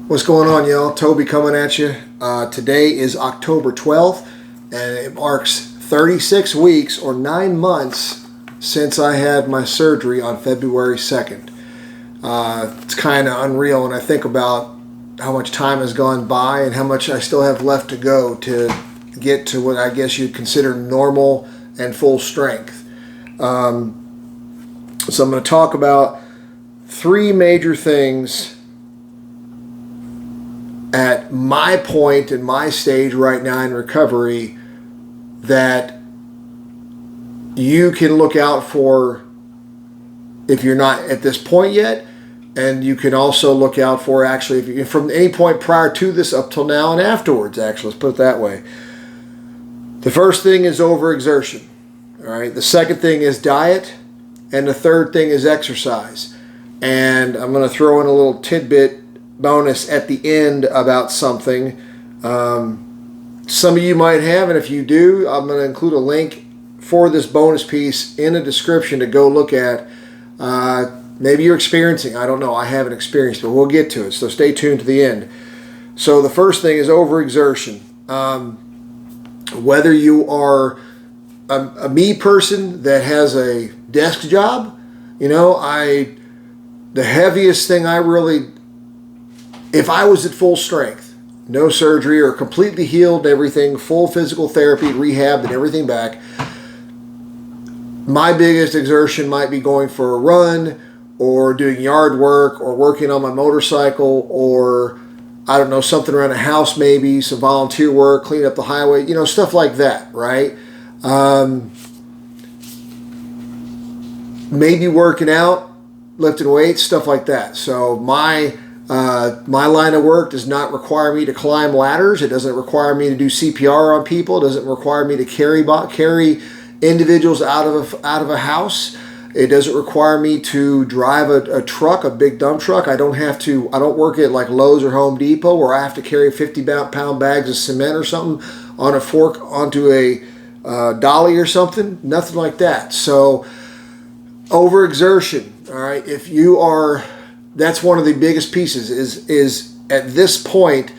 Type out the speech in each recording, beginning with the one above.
What's going on, y'all? Toby coming at you. Today is October 12th, and it marks 36 weeks or 9 months since I had my surgery on February 2nd. It's kind of unreal when I think about how much time has gone by and how much I still have left to go to get to what I guess you'd consider normal and full strength. So I'm going to talk about 3 major things at my point in my stage right now in recovery that you can look out for if you're not at this point yet, and you can also look out for actually if you, from any point prior to this up till now and afterwards. Actually, let's put it that way. The first thing is overexertion. All right. The second thing is diet, and the third thing is exercise. And I'm going to throw in a little tidbit bonus at the end about something some of you might have, and if you do, I'm going to include a link for this bonus piece in the description to go look at. Maybe you're experiencing, I don't know, I haven't experienced, but we'll get to it, so stay tuned to the end. So the first thing is overexertion. Whether you are a me person that has a desk job, the heaviest thing I really, if I was at full strength, no surgery or completely healed everything, full physical therapy, rehab and everything back, my biggest exertion might be going for a run or doing yard work or working on my motorcycle or, I don't know, something around the house maybe, some volunteer work, clean up the highway, stuff like that, right? Maybe working out, lifting weights, stuff like that. So my line of work does not require me to climb ladders. It doesn't require me to do CPR on people. It doesn't require me to carry individuals out of a house. It doesn't require me to drive a truck, a big dump truck. I don't work at like Lowe's or Home Depot where I have to carry 50-pound bags of cement or something on a fork onto a dolly or something. Nothing like that. So overexertion. All right. If you are, that's one of the biggest pieces is at this point,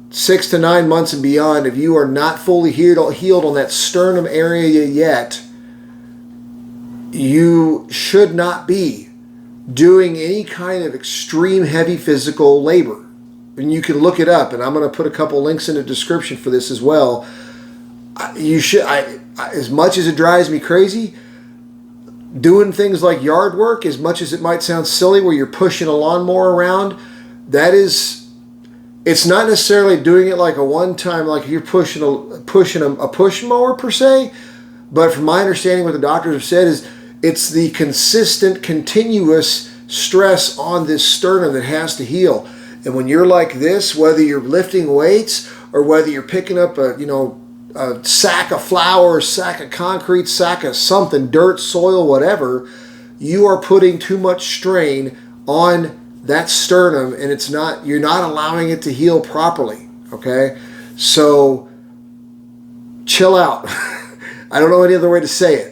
6 to 9 months and beyond, if you are not fully healed on that sternum area yet, you should not be doing any kind of extreme heavy physical labor. And you can look it up, and I'm going to put a couple links in the description for this as well. You should, as much as it drives me crazy, doing things like yard work, as much as it might sound silly where you're pushing a lawnmower around, it's not necessarily doing it like a one-time, like if you're pushing a push mower per se, but from my understanding what the doctors have said is it's the consistent, continuous stress on this sternum that has to heal. And when you're like this, whether you're lifting weights or whether you're picking up a sack of flour, sack of concrete, sack of something, dirt, soil, whatever, you are putting too much strain on that sternum, and you're not allowing it to heal properly. Okay, so chill out. I don't know any other way to say it.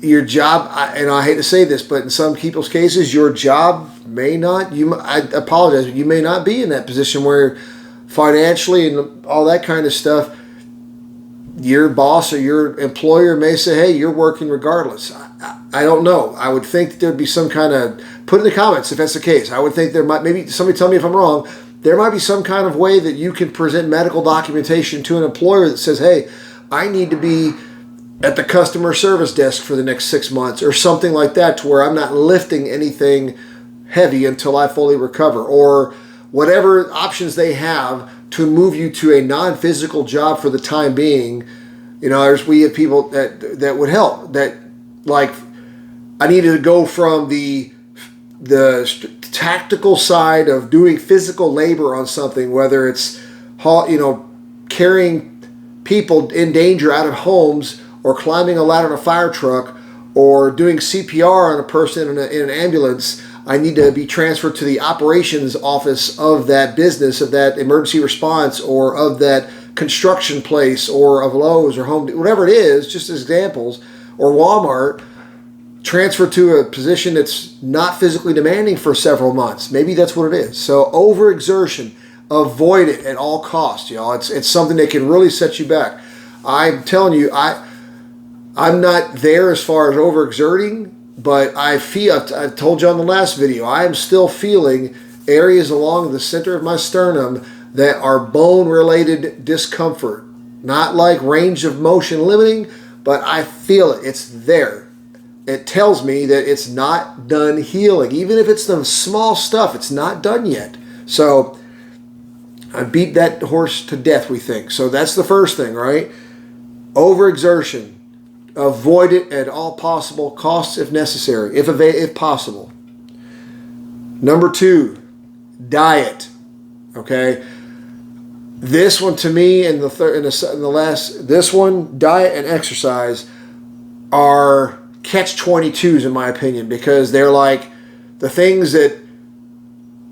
Your job, and I hate to say this, but in some people's cases, your job may not. I apologize, but you may not be in that position where financially and all that kind of stuff, your boss or your employer may say, hey, you're working regardless. I don't know. I would think that there'd be some kind of, put in the comments if that's the case. I would think there might, maybe somebody tell me if I'm wrong, there might be some kind of way that you can present medical documentation to an employer that says, hey, I need to be at the customer service desk for the next 6 months or something like that, to where I'm not lifting anything heavy until I fully recover, or whatever options they have to move you to a non-physical job for the time being. We have people that would help. That, like, I needed to go from the tactical side of doing physical labor on something, whether it's carrying people in danger out of homes, or climbing a ladder in a fire truck, or doing CPR on a person in an ambulance. I need to be transferred to the operations office of that business, of that emergency response, or of that construction place, or of Lowe's or Home, whatever it is, just as examples, or Walmart. transfer to a position that's not physically demanding for several months. Maybe that's what it is. So overexertion, avoid it at all costs, y'all. It's something that can really set you back. I'm telling you, I'm not there as far as overexerting, but I told you on the last video, I am still feeling areas along the center of my sternum that are bone-related discomfort. Not like range of motion limiting, but I feel it. It's there. It tells me that it's not done healing. Even if it's the small stuff, it's not done yet. So I beat that horse to death, we think. So that's the first thing, right? Overexertion. Avoid it at all possible costs if necessary, if possible. Number 2, diet. Okay? This one to me and this one, diet and exercise are catch-22s in my opinion, because they're like the things that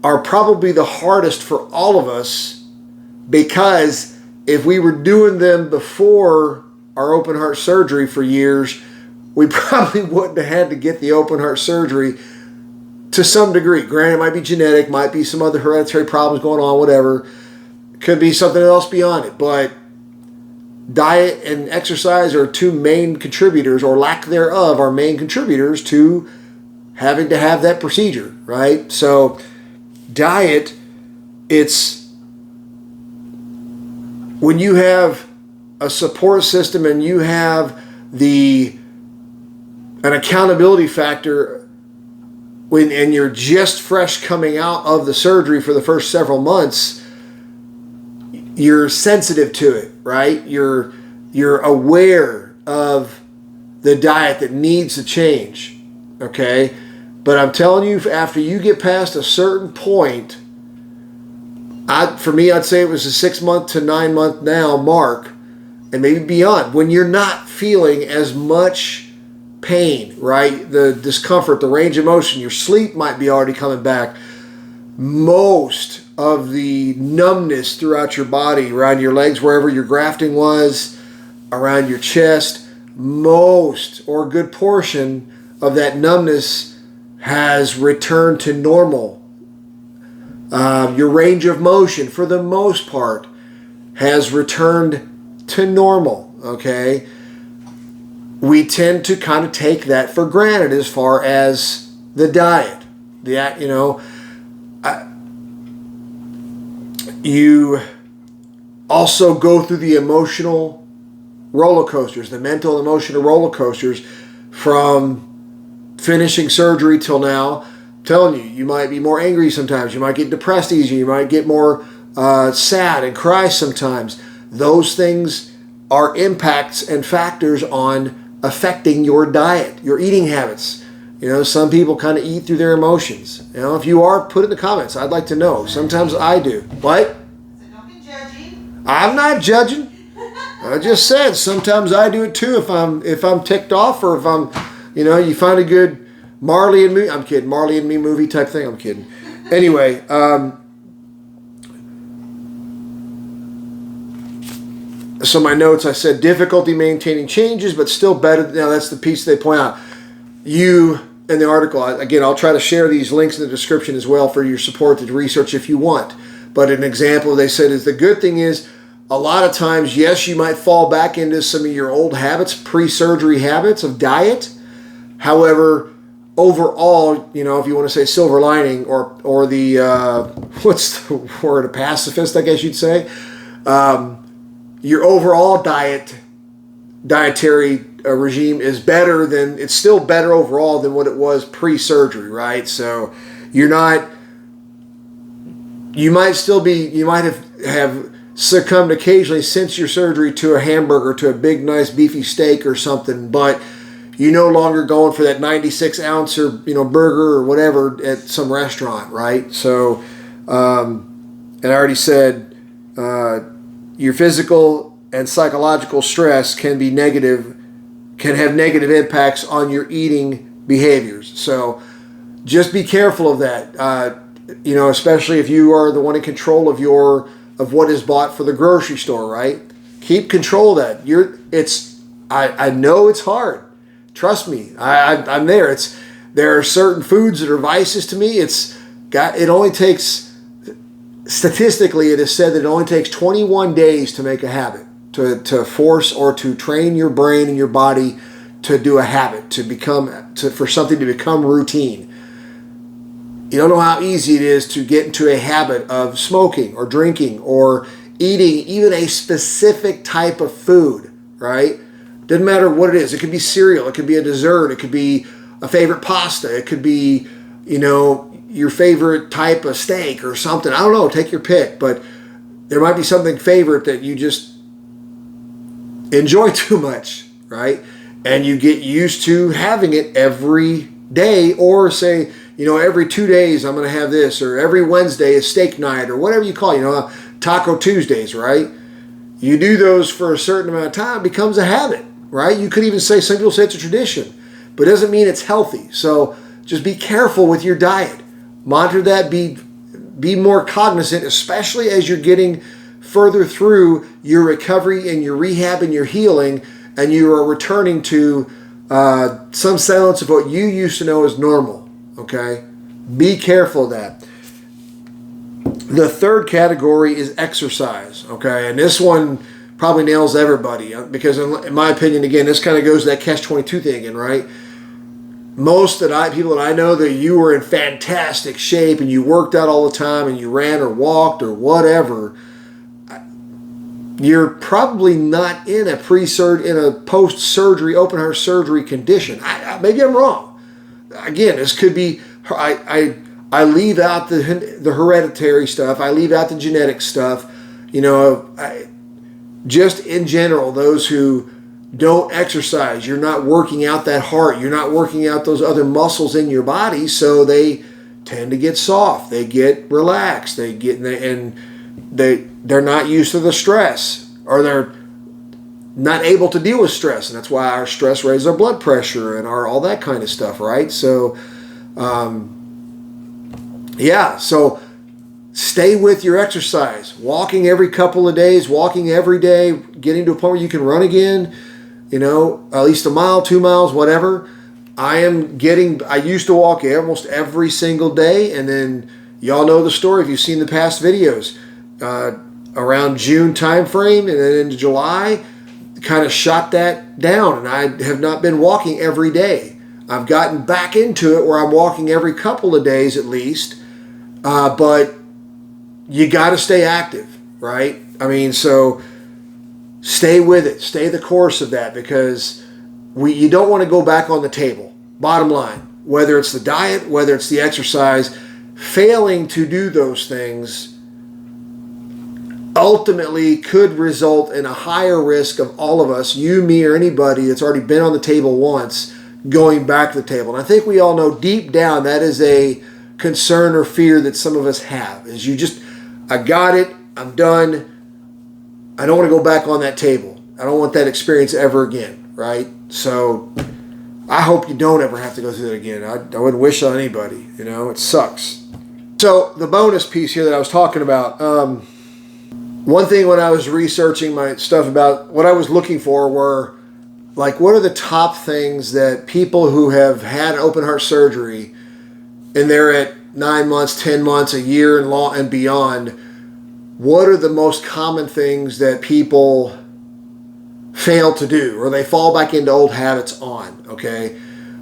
are probably the hardest for all of us, because if we were doing them before our open heart surgery for years, we probably wouldn't have had to get the open heart surgery to some degree. Granted, it might be genetic, might be some other hereditary problems going on, whatever. Could be something else beyond it, but diet and exercise are two main contributors, or lack thereof are main contributors to having to have that procedure, right? So diet, it's when you have a support system and you have an accountability factor and you're just fresh coming out of the surgery for the first several months, you're sensitive to it, right? You're aware of the diet that needs to change, okay? But I'm telling you, after you get past a certain point, for me, I'd say it was a 6 month to 9 month now mark, and maybe beyond, when you're not feeling as much pain, right? The discomfort, the range of motion, your sleep might be already coming back. Most of the numbness throughout your body, around your legs, wherever your grafting was, around your chest, most or a good portion of that numbness has returned to normal. Your range of motion, for the most part, has returned to normal, okay? We tend to kind of take that for granted as far as the diet. You also go through the emotional roller coasters, the mental and emotional roller coasters from finishing surgery till now. I'm telling you, you might be more angry sometimes. You might get depressed easier. You might get more sad and cry sometimes. Those things are impacts and factors on affecting your diet, your eating habits. You know, some people kind of eat through their emotions. You know, if you are, put it in the comments. I'd like to know. Sometimes I do. What? So don't be judging. I'm not judging. I just said sometimes I do it too. If I'm ticked off, or if I'm, you find a good Marley and Me. I'm kidding. Marley and Me movie type thing. I'm kidding. Anyway, so my notes, I said difficulty maintaining changes, but still better. Now that's the piece they point out. You, in the article, again, I'll try to share these links in the description as well for your support to research if you want. But an example they said is the good thing is a lot of times, yes, you might fall back into some of your old habits, pre-surgery habits of diet. However, overall, if you want to say silver lining or the, what's the word, a pacifist, I guess you'd say, your overall dietary regime is better than, it's still better overall than what it was pre-surgery, right? So you might have succumbed occasionally since your surgery to a hamburger, to a big, nice beefy steak or something, but you're no longer going for that 96 ounce or, burger or whatever at some restaurant, right? So, and I already said, your physical and psychological stress can have negative impacts on your eating behaviors. So just be careful of that. Especially if you are the one in control of what is bought for the grocery store, right? Keep control of that. I know it's hard Trust me, I'm there. There are certain foods that are vices to me. It only takes, statistically, it is said that it only takes 21 days to make a habit, to force or to train your brain and your body to do a habit, for something to become routine. You don't know how easy it is to get into a habit of smoking or drinking or eating even a specific type of food, right? Doesn't matter what it is. It could be cereal. It could be a dessert. It could be a favorite pasta. It could be, your favorite type of steak or something. I don't know. Take your pick. But there might be something favorite that you just enjoy too much, right? And you get used to having it every day, or say, every 2 days I'm going to have this, or every Wednesday is steak night, or whatever you call it, Taco Tuesdays, right? You do those for a certain amount of time, it becomes a habit, right? You could even say, some people say it's a tradition, but it doesn't mean it's healthy. So just be careful with your diet. Monitor that, be more cognizant, especially as you're getting further through your recovery and your rehab and your healing, and you are returning to some semblance of what you used to know as normal, okay? Be careful of that. The third category is exercise, okay? And this one probably nails everybody because, in my opinion, again, this kind of goes to that catch-22 thing again, right? Most people that I know that you were in fantastic shape and you worked out all the time and you ran or walked or whatever, you're probably not in a post-surgery, open heart surgery condition. Maybe I'm wrong. Again, this could be, I leave out the hereditary stuff. I leave out the genetic stuff. Just in general, those who don't exercise, you're not working out that heart. You're not working out those other muscles in your body, so they tend to get soft. They get relaxed. They're not used to the stress, or they're not able to deal with stress, and that's why our stress raises our blood pressure and all that kind of stuff, right? So, so stay with your exercise. Walking every couple of days, walking every day, getting to a point where you can run again, at least a mile, 2 miles, whatever. I used to walk almost every single day, and then y'all know the story if you've seen the past videos. Around June time frame and then into July, kind of shot that down, and I have not been walking every day. I've gotten back into it where I'm walking every couple of days at least, but you got to stay active, right? So stay with it, stay the course of that, because you don't want to go back on the table. Bottom line, whether it's the diet, whether it's the exercise, failing to do those things ultimately could result in a higher risk of all of us, you, me, or anybody that's already been on the table once, going back to the table. And I think we all know deep down that is a concern or fear that some of us have, is I got it, I'm done, I don't want to go back on that table. I don't want that experience ever again, right? So I hope you don't ever have to go through that again. I wouldn't wish on anybody, it sucks. So the bonus piece here that I was talking about, one thing when I was researching my stuff about what I was looking for were, what are the top things that people who have had open heart surgery and they're at 9 months, 10 months, a year and beyond, what are the most common things that people fail to do or they fall back into old habits on, okay?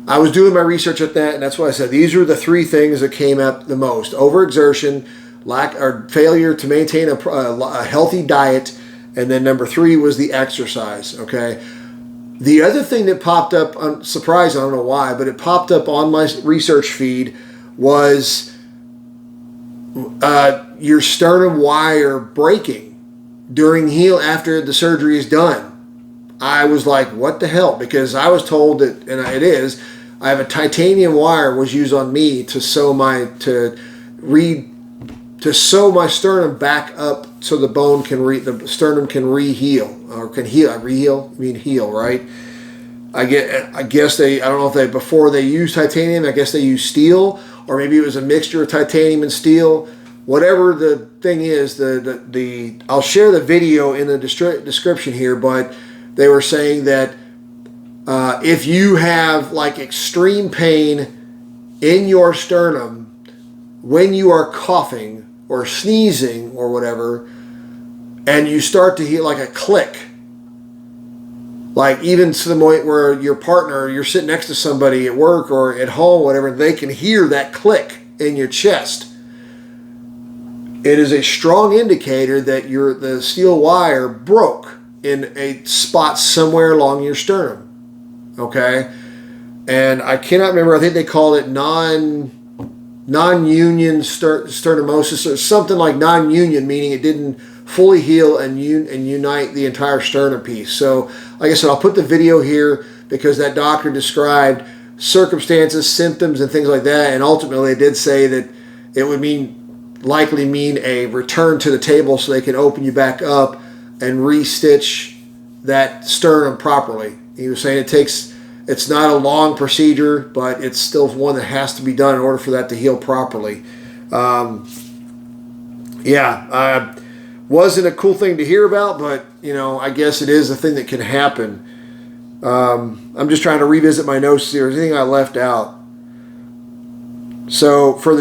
I was doing my research at that, and that's why I said these are the 3 things that came up the most. Overexertion, lack or failure to maintain a healthy diet, and then number 3 was the exercise, okay? The other thing that popped up, surprised, I don't know why, but it popped up on my research feed was your sternum wire breaking after the surgery is done. I was like, what the hell? Because I was told that, and I have a titanium wire was used on me to sew my sternum back up so the bone the sternum can re-heal, or can heal. Re-heal? I mean heal, right? I guess I don't know if before they used titanium, I guess they used steel, or maybe it was a mixture of titanium and steel. Whatever the thing is, I'll share the video in the description here, but they were saying that if you have like extreme pain in your sternum when you are coughing or sneezing or whatever, and you start to hear like a click, like even to the point where your partner, you're sitting next to somebody at work or at home, whatever, they can hear that click in your chest, it is a strong indicator that the steel wire broke in a spot somewhere along your sternum. Okay? And I cannot remember, I think they called it nonunion sternomosis or something like nonunion, meaning it didn't fully heal and unite the entire sternum piece. So, like I said, I'll put the video here because that doctor described circumstances, symptoms, and things like that, and ultimately it did say that it would likely mean a return to the table so they can open you back up and re-stitch that sternum properly. He was saying it's not a long procedure, but it's still one that has to be done in order for that to heal properly. Wasn't a cool thing to hear about, but I guess it is a thing that can happen. I'm just trying to revisit my notes here. Is there anything I left out? So for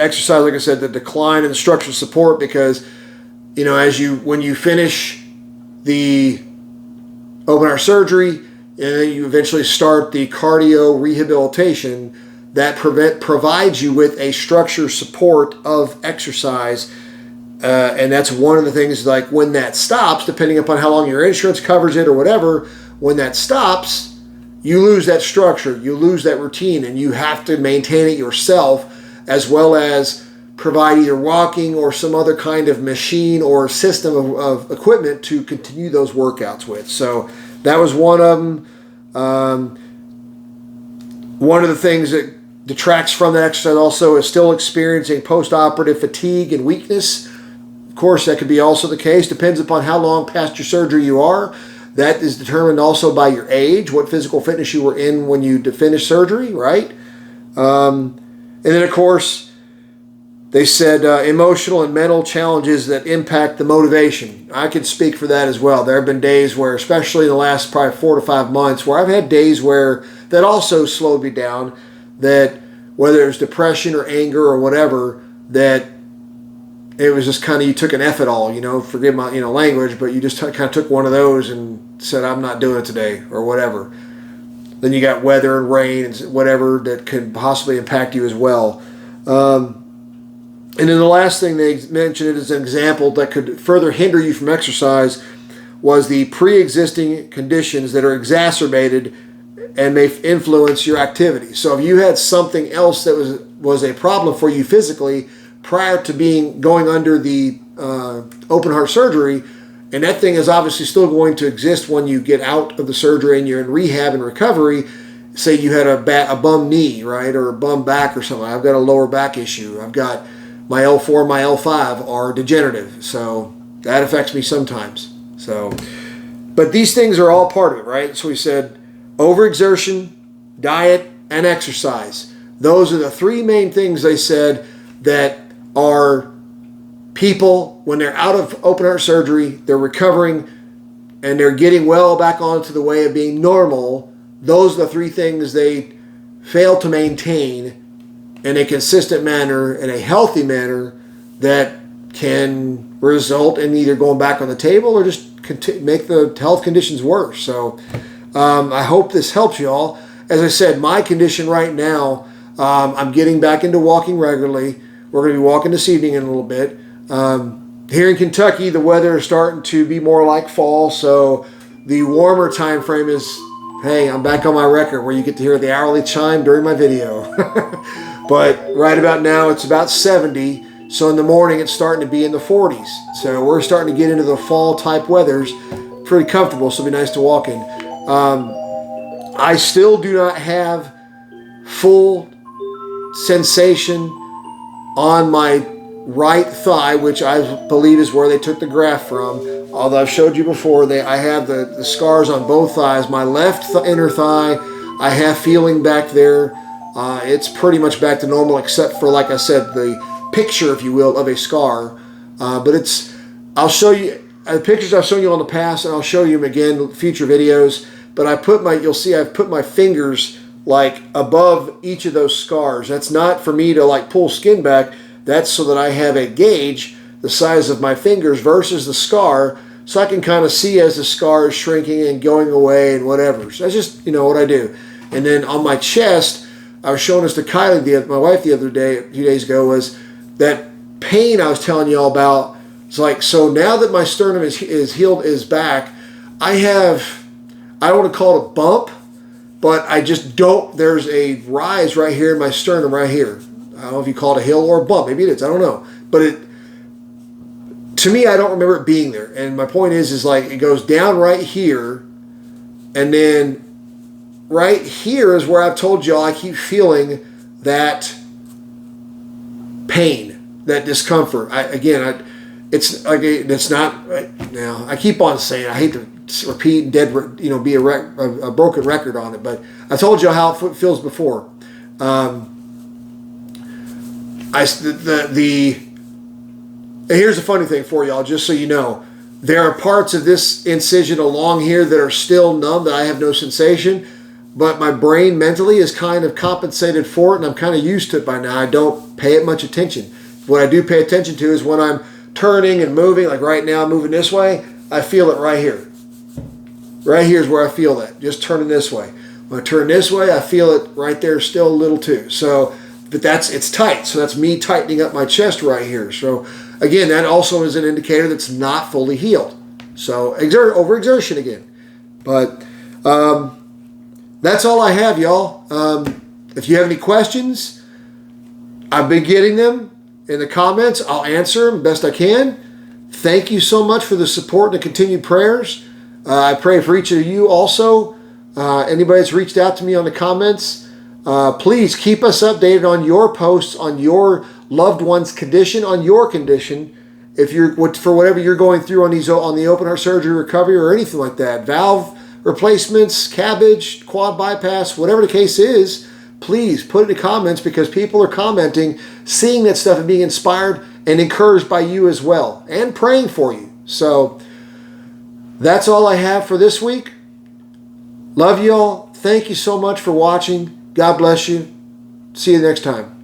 exercise, like I said, the decline in the structural support, because when you finish the open heart surgery and then you eventually start the cardio rehabilitation, that provides you with a structure support of exercise. And that's one of the things, like when that stops, depending upon how long your insurance covers it or whatever, when that stops, you lose that structure, you lose that routine, and you have to maintain it yourself, as well as provide either walking or some other kind of machine or system of equipment to continue those workouts with. So that was one of them. One of the things that detracts from that exercise also is still experiencing post-operative fatigue and weakness. Of course, that could be also the case. Depends upon how long past your surgery you are. That is determined also by your age, what physical fitness you were in when you finished surgery, right? And then, of course, they said emotional and mental challenges that impact the motivation. I can speak for that as well. There have been days where, especially in the last probably 4 to 5 months, where I've had days where that also slowed me down, that whether it was depression or anger or whatever, that it was just kind of, you took an F it all, forgive my, language, but you just kind of took one of those and said, I'm not doing it today or whatever. Then you got weather and rain and whatever that could possibly impact you as well. And then the last thing they mentioned as an example that could further hinder you from exercise was the pre-existing conditions that are exacerbated and may influence your activity. So if you had something else that was a problem for you physically prior to going under the open heart surgery, and that thing is obviously still going to exist when you get out of the surgery and you're in rehab and recovery. Say you had a bum knee, right, or a bum back or something. I've got a lower back issue. I've got my L4, my L5 are degenerative, so that affects me sometimes. So, but these things are all part of it, right? So we said overexertion, diet, and exercise. Those are the 3 main things they said that are people, when they're out of open heart surgery, they're recovering, and they're getting well back onto the way of being normal. Those are the 3 things they fail to maintain in a consistent manner, in a healthy manner, that can result in either going back on the table or just make the health conditions worse. So I hope this helps you all. As I said, my condition right now, I'm getting back into walking regularly. We're going to be walking this evening in a little bit. Here in Kentucky, the weather is starting to be more like fall, so the warmer time frame is, hey, I'm back on my record where you get to hear the hourly chime during my video. But right about now, it's about 70, so in the morning, it's starting to be in the 40s. So we're starting to get into the fall-type weathers. Pretty comfortable, so it'll be nice to walk in. I still do not have full sensation on my right thigh, which I believe is where they took the graft from. Although I've showed you before, I have the scars on both thighs. My left inner thigh, I have feeling back there. It's pretty much back to normal, except for, like I said, the picture, if you will, of a scar. But I'll show you the pictures I've shown you on the past, and I'll show you them again in future videos. but you'll see I've put my fingers like above each of those scars. That's not for me to like pull skin back. That's so that I have a gauge the size of my fingers versus the scar, so I can kind of see as the scar is shrinking and going away and whatever. So that's just, what I do. And then on my chest, I was showing this to Kylie, my wife, the other day, a few days ago, was that pain I was telling you all about. It's like, so now that my sternum is healed, is back, I don't want to call it a bump, but I just don't, there's a rise right here in my sternum right here. I don't know if you call it a hill or a bump. Maybe it is. I don't know. But to me, I don't remember it being there. And my point is like it goes down right here, and then right here is where I've told y'all I keep feeling that pain, that discomfort. It's not right now. I keep on saying, I hate to repeat and be a broken record on it, but I told you how it feels before. Here's the funny thing for y'all, just so you know. There are parts of this incision along here that are still numb, that I have no sensation, but my brain mentally is kind of compensated for it, and I'm kind of used to it by now. I don't pay it much attention. What I do pay attention to is when I'm turning and moving, like right now I'm moving this way, I feel it right here. Right here is where I feel that, just turning this way. When I turn this way, I feel it right there still a little too. So, but it's tight. So that's me tightening up my chest right here. So again, that also is an indicator that's not fully healed. So overexertion again. But that's all I have, y'all. If you have any questions, I've been getting them in the comments. I'll answer them best I can. Thank you so much for the support and the continued prayers. I pray for each of you also. Anybody that's reached out to me on the comments, please keep us updated on your posts, on your loved one's condition, on your condition. If for whatever you're going through on the open heart surgery recovery or anything like that, valve replacements, cabbage, quad bypass, whatever the case is, please put it in the comments, because people are commenting, seeing that stuff and being inspired and encouraged by you as well, and praying for you. So that's all I have for this week. Love you all. Thank you so much for watching. God bless you. See you next time.